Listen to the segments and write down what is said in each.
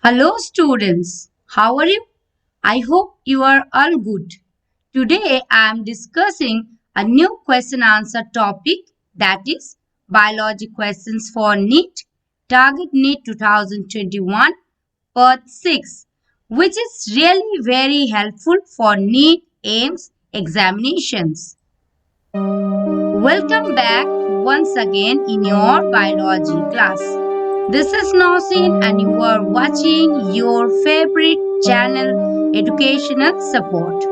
Hello students, how are you? I hope you are all good. Today I am discussing a new question answer topic, that is Biology Questions for NEET, Target NEET 2021, Part 6, which is really very helpful for NEET AIIMS examinations. Welcome back once again in your biology class. This is Nowsin and you are watching your favorite channel, Educational Support.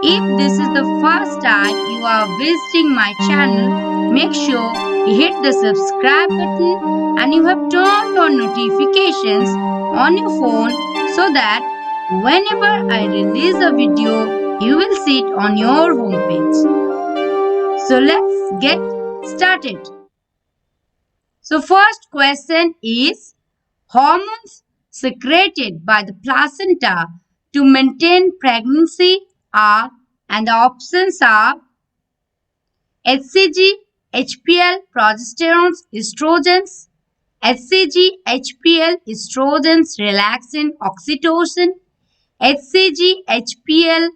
If this is the first time you are visiting my channel, make sure you hit the subscribe button and you have turned on notifications on your phone so that whenever I release a video, you will see it on your homepage. So let's get started. So first question is, hormones secreted by the placenta to maintain pregnancy are, and the options are HCG, HPL, progesterone, estrogens, HCG, HPL, estrogens, relaxin, oxytocin, HCG, HPL,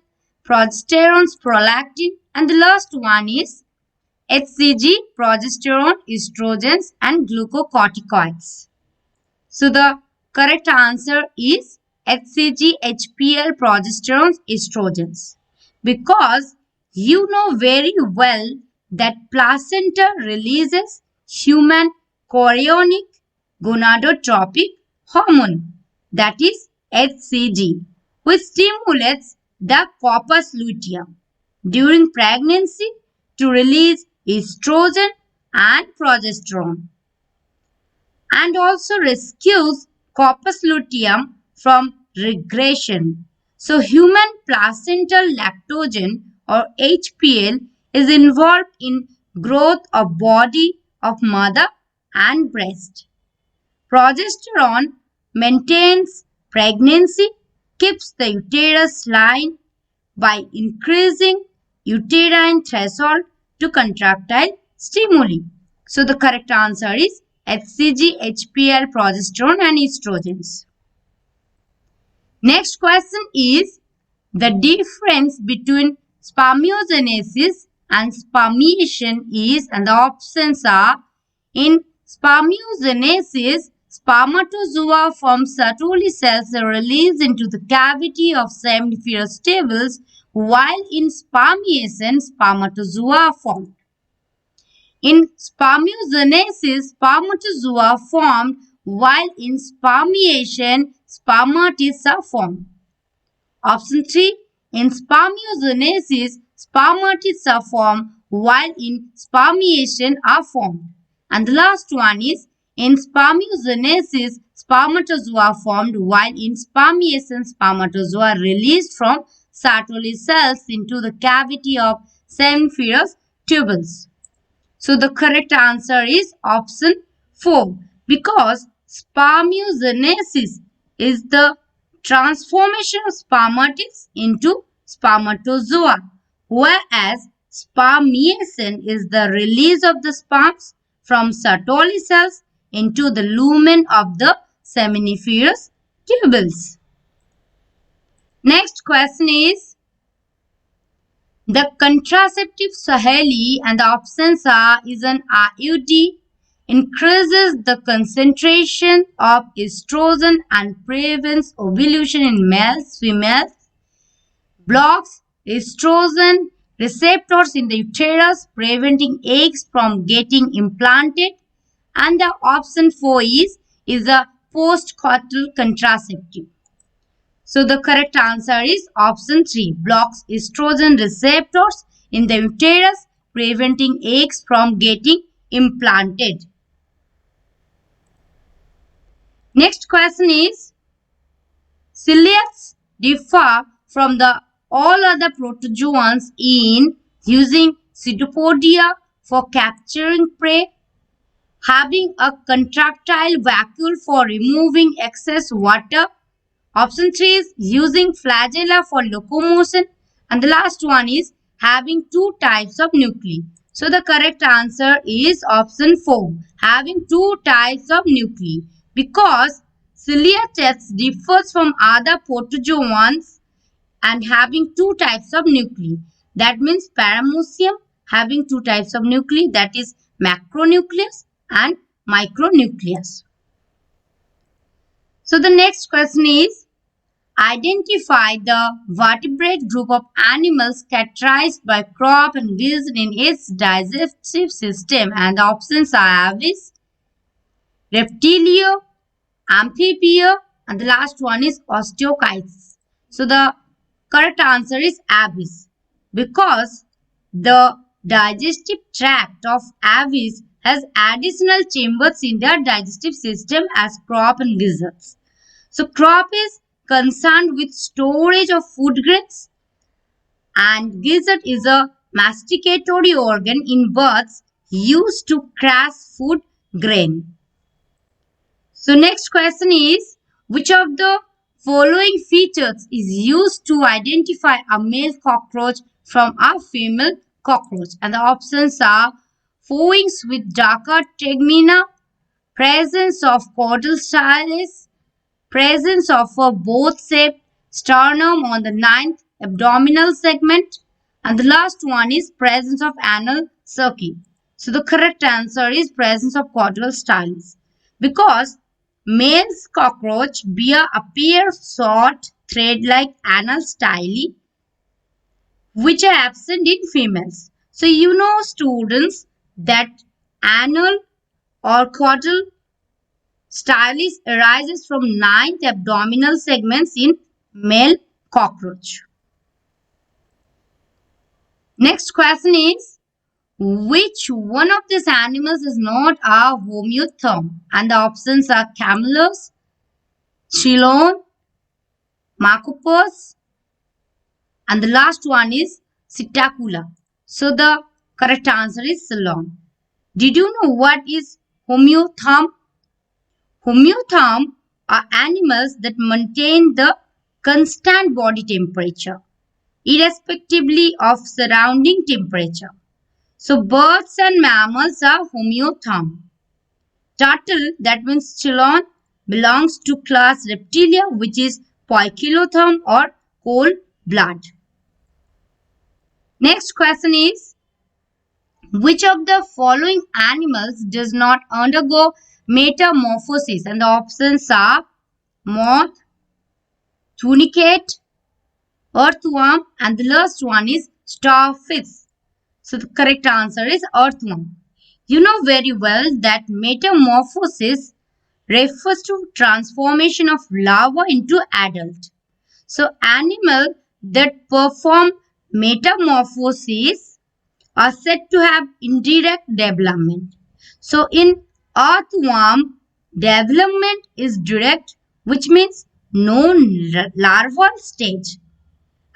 progesterone, prolactin, and the last one is HCG, progesterone, estrogens, and glucocorticoids. So the correct answer is HCG, HPL, progesterone, estrogens. Because you know very well that placenta releases human chorionic gonadotropic hormone, that is HCG, which stimulates the corpus luteum during pregnancy to release estrogen and progesterone, and also rescues corpus luteum from regression. So human placental lactogen or HPL is involved in growth of body of mother and breast. Progesterone maintains pregnancy, keeps the uterus line by increasing uterine threshold to contractile stimuli. So the correct answer is HCG, HPL, progesterone and estrogens. Next question is the difference between spermiogenesis and spermiation is, and the options are, in spermiogenesis, spermatozoa from Sertoli cells are released into the cavity of seminiferous tubules, while in spermiation, spermatozoa are formed. In spermiogenesis, spermatozoa formed, while in spermiation, spermatids are formed. Option 3. In spermiogenesis, spermatids are formed, while in spermiation are formed. And the last one is, in spermiogenesis, spermatozoa are formed, while in spermiation, spermatozoa are released from Sertoli cells into the cavity of seminiferous tubules. So the correct answer is option 4, because spermiogenesis is the transformation of spermatids into spermatozoa, whereas spermiation is the release of the sperms from Sertoli cells into the lumen of the seminiferous tubules. Next question is, the contraceptive Saheli, and the options are, is an IUD, increases the concentration of estrogen and prevents ovulation in males, females, blocks estrogen receptors in the uterus, preventing eggs from getting implanted, and the option 4 is a post-coital contraceptive. So the correct answer is option 3, blocks estrogen receptors in the uterus, preventing eggs from getting implanted. Next question is, ciliates differ from the all other protozoans in using pseudopodia for capturing prey, having a contractile vacuole for removing excess water. Option 3 is using flagella for locomotion, and the last one is having two types of nuclei. So the correct answer is option 4, having two types of nuclei, because Ciliatex differs from other protozoans and having two types of nuclei. That means Paramecium having two types of nuclei, that is macronucleus and micronucleus. So the next question is, identify the vertebrate group of animals characterized by crop and gizzard in its digestive system, and the options are aves, reptilia, amphibia, and the last one is osteocytes. So the correct answer is aves, because the digestive tract of aves has additional chambers in their digestive system as crop and gizzards. So crop is concerned with storage of food grains, and gizzard is a masticatory organ in birds used to crush food grain. So next question is, which of the following features is used to identify a male cockroach from a female cockroach? And the options are forewings with darker tegmina, presence of caudal stylus, presence of a boat-shaped sternum on the 9th abdominal segment, and the last one is presence of anal cerci. So the correct answer is presence of caudal stylus, because males cockroach bear a pair of short thread-like anal styli which are absent in females. So you know, students, that anal or caudal stylus arises from 9th abdominal segments in male cockroach. Next question is, which one of these animals is not a homeotherm? And the options are camelus, Chilon, Macropus, and the last one is Psittacula. So the correct answer is Ceylon. Did you know what is homeotherm? Homeotherm are animals that maintain the constant body temperature, irrespectively of surrounding temperature. So birds and mammals are homeotherm. Turtle, that means Chelone, belongs to class Reptilia, which is poikilotherm or cold blood. Next question is, which of the following animals does not undergo metamorphosis? And the options are moth, tunicate, earthworm, and the last one is starfish. So the correct answer is earthworm. You know very well that metamorphosis refers to transformation of larva into adult. So animals that perform metamorphosis are said to have indirect development. So in earthworm, development is direct, which means no larval stage,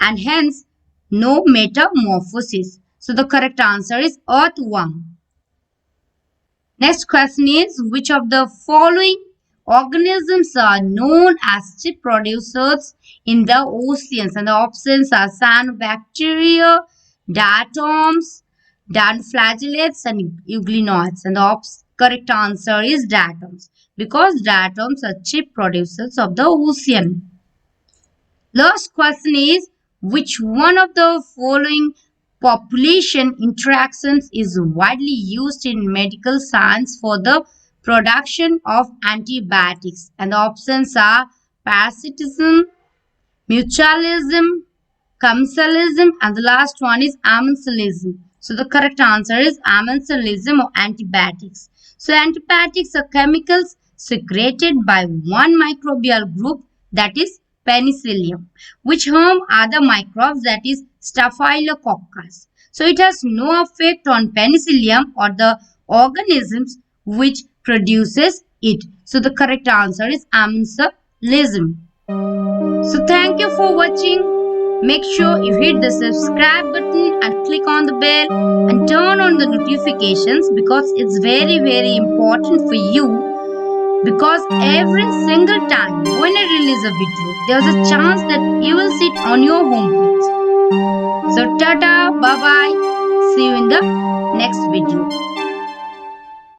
and hence no metamorphosis. So the correct answer is earthworm. Next question is, which of the following organisms are known as chip producers in the oceans? And the options are cyanobacteria, diatoms, dinoflagellates, and euglenoids. And the correct answer is diatoms, because diatoms are chip producers of the ocean. Last question is, which one of the following population interactions is widely used in medical science for the production of antibiotics? And the options are parasitism, mutualism, commensalism, and the last one is amensalism. So the correct answer is amensalism or antibiotics. So antibiotics are chemicals secreted by one microbial group, that is penicillium, which harm other microbes, that is staphylococcus. So it has no effect on penicillium or the organisms which produces it. So the correct answer is amensalism. So thank you for watching. Make sure you hit the subscribe button and click on the bell and turn on the notifications, because it's very important for you, because every single time when I release a video, there's a chance that you will see it on your homepage. So tata, bye bye, see you in the next video.